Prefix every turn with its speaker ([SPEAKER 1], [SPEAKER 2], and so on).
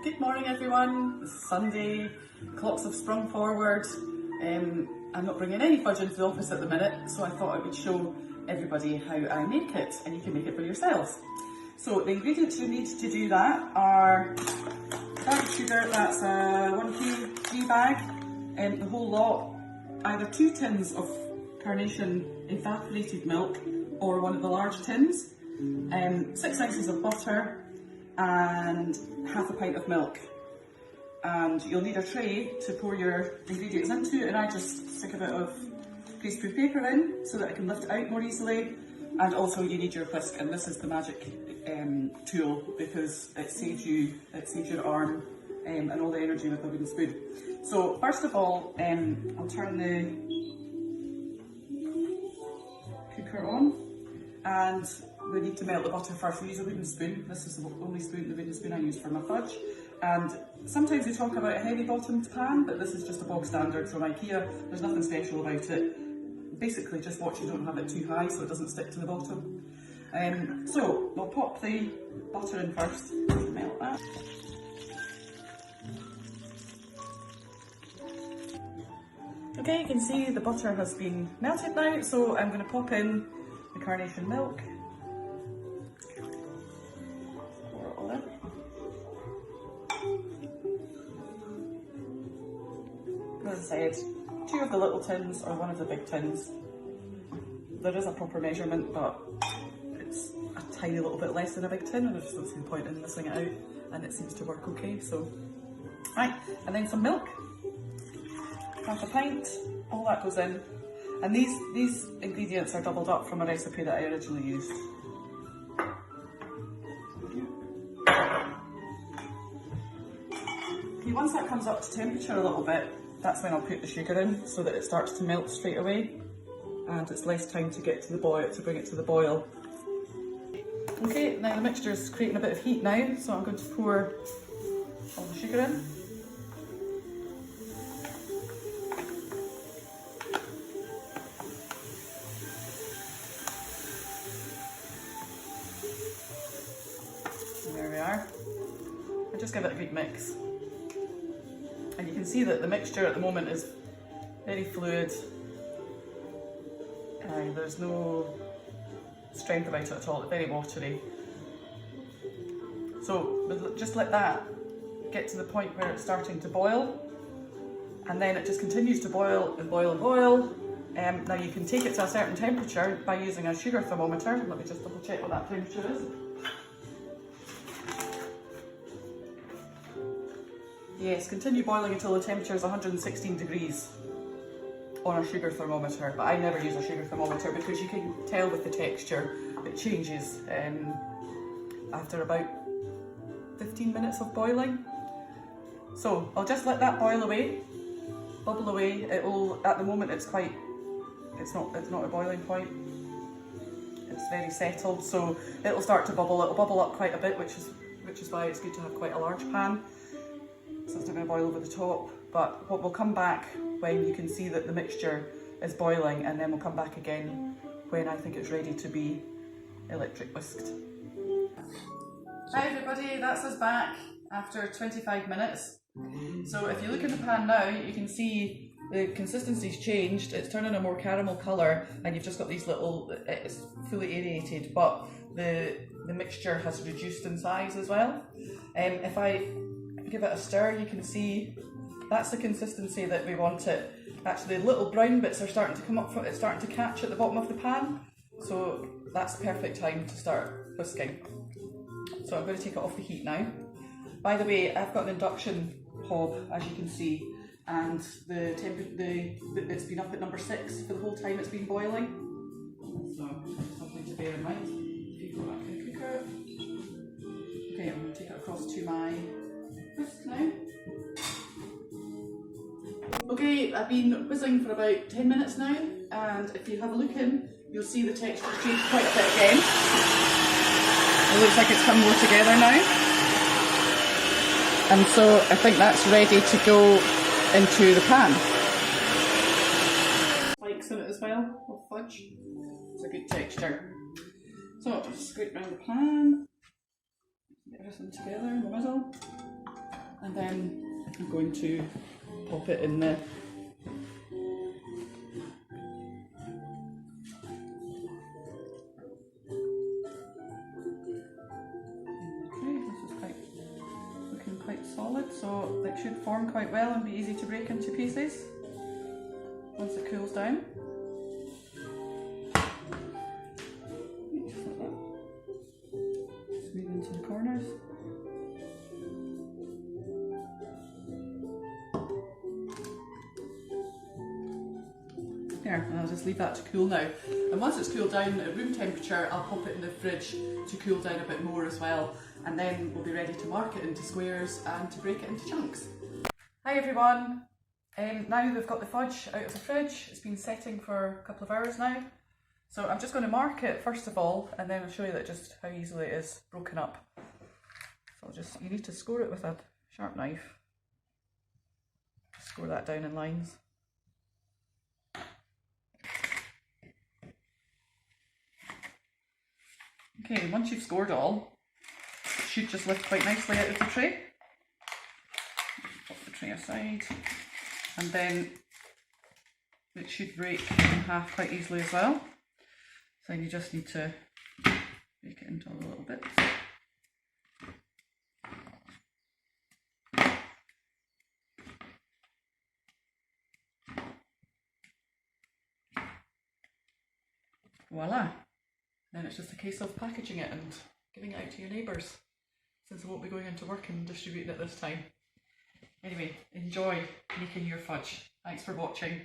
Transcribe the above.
[SPEAKER 1] Good morning everyone, it's Sunday, clocks have sprung forward. I'm not bringing any fudge into the office at the minute, so I thought I would show everybody how I make it, and you can make it for yourselves. So the ingredients you need to do that are a bag of sugar, that's a 1 kg bag, the whole lot, either 2 tins of carnation evaporated milk or one of the large tins, 6 ounces of butter, and half a pint of milk. And you'll need a tray to pour your ingredients into, and I just stick a bit of greaseproof paper in so that I can lift it out more easily. And also you need your whisk, and this is the magic tool because it saves your arm and all the energy with a wooden spoon. So first of all, I'll turn the cooker on, and we need to melt the butter first. We use a wooden spoon. This is the only spoon, the wooden spoon I use for my fudge. And sometimes we talk about a heavy bottomed pan, but this is just a bog standard from IKEA. There's nothing special about it. Basically just watch you don't have it too high so it doesn't stick to the bottom. So we'll pop the butter in first, melt that. Okay, you can see the butter has been melted now, so I'm going to pop in the carnation milk. Pour it all in. As I said, 2 of the little tins or 1 of the big tins. There is a proper measurement, but it's a tiny little bit less than a big tin, and I just don't see the point in missing it out, and it seems to work okay. So, right, and then some milk, half a pint, all that goes in. And these ingredients are doubled up from a recipe that I originally used. Okay, once that comes up to temperature a little bit, that's when I'll put the sugar in so that it starts to melt straight away, and it's less time to get to the boil, to bring it to the boil. Okay, now the mixture is creating a bit of heat now, so I'm going to pour all the sugar in. There we are. And just give it a good mix. And you can see that the mixture at the moment is very fluid. There's no strength about it at all, it's very watery. So we'll just let that get to the point where it's starting to boil, and then it just continues to boil and boil and boil. Now you can take it to a certain temperature by using a sugar thermometer. Let me just double check what that temperature is. Yes, continue boiling until the temperature is 116 degrees on a sugar thermometer, but I never use a sugar thermometer because you can tell with the texture it changes after about 15 minutes of boiling. So I'll just let that boil away, bubble away. At the moment it's not a boiling point. It's very settled, so it'll start to bubble. It'll bubble up quite a bit, which is why it's good to have quite a large pan. So it's not going to boil over the top, but we'll come back when you can see that the mixture is boiling, and then we'll come back again when I think it's ready to be electric whisked. Hi everybody, that's us back after 25 minutes. So if you look in the pan now, you can see the consistency's changed. It's turning a more caramel colour, and you've just got these little, it's fully aerated, but the mixture has reduced in size as well. If I give it a stir, you can see that's the consistency that we want it. Actually, little brown bits are starting to come up from it's starting to catch at the bottom of the pan, so that's the perfect time to start whisking. So I'm going to take it off the heat now. By the way, I've got an induction hob, as you can see, and it's been up at number 6 for the whole time it's been boiling. So something to bear in mind. If you go back in the cooker. Okay, I'm going to take it across to my whisk now. Okay, I've been whizzing for about 10 minutes now, and if you have a look in, you'll see the texture change quite a bit again. It looks like it's come more together now. And so I think that's ready to go into the pan. Spikes in it as well, of fudge. It's a good texture. So I'll just scoot around the pan, get everything together in the middle. And then I'm going to pop it in the solid, so it should form quite well and be easy to break into pieces once it cools down. Just like that. Smooth into the corners. There, and I'll just leave that to cool now. And once it's cooled down at room temperature, I'll pop it in the fridge to cool down a bit more as well. And then we'll be ready to mark it into squares and to break it into chunks. Hi everyone! Now we've got the fudge out of the fridge. It's been setting for a couple of hours now. So I'm just going to mark it first of all, and then I'll show you that just how easily it is broken up. So you need to score it with a sharp knife. Score that down in lines. Okay, once you've scored all, it should just lift quite nicely out of the tray. Pop the tray aside, and then it should break in half quite easily as well. So you just need to break it into a little bit. Voila! Then it's just a case of packaging it and giving it out to your neighbours, since I won't be going into work and distributing it this time. Anyway, enjoy making your fudge. Thanks for watching.